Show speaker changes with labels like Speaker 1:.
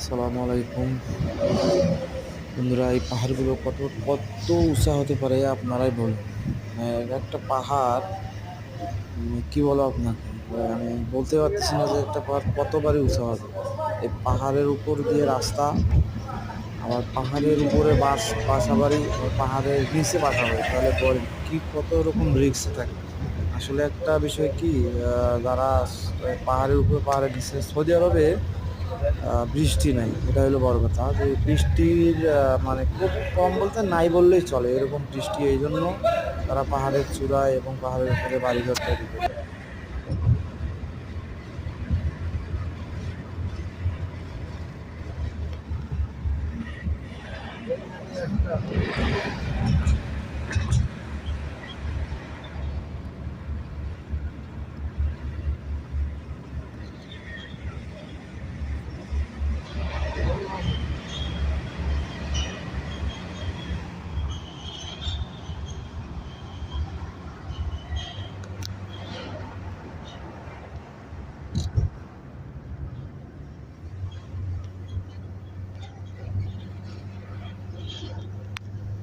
Speaker 1: আসসালামু আলাইকুম বন্ধুরা। এই পাহাড়গুলো কত কত উঁচা হতে পারে আপনারাই বলুন। একটা পাহাড়, কি বলো আপনাকে, আমি বলতে পারতেছি না যে একটা পাহাড় কতবারই উঁচা হবে। এই পাহাড়ের উপর দিয়ে রাস্তা, আবার পাহাড়ের উপরে বাসা বাড়ি, আবার পাহাড়ের নিচে বাসা বাড়ি, তাহলে বলেন কি কত রকম রিস্ক থাকে। আসলে একটা বিষয় কি, যারা পাহাড়ের উপরে পাহাড়ের নিচে, সৌদি আরবে বৃষ্টি নাই, এটা হলো বড় কথা। যে বৃষ্টির মানে খুব কম বলতে নাই বললেই চলে, এরকম বৃষ্টি। এই জন্য তারা পাহাড়ের চূড়ায় এবং পাহাড়ের উপরে বাড়িঘর তৈরি করে।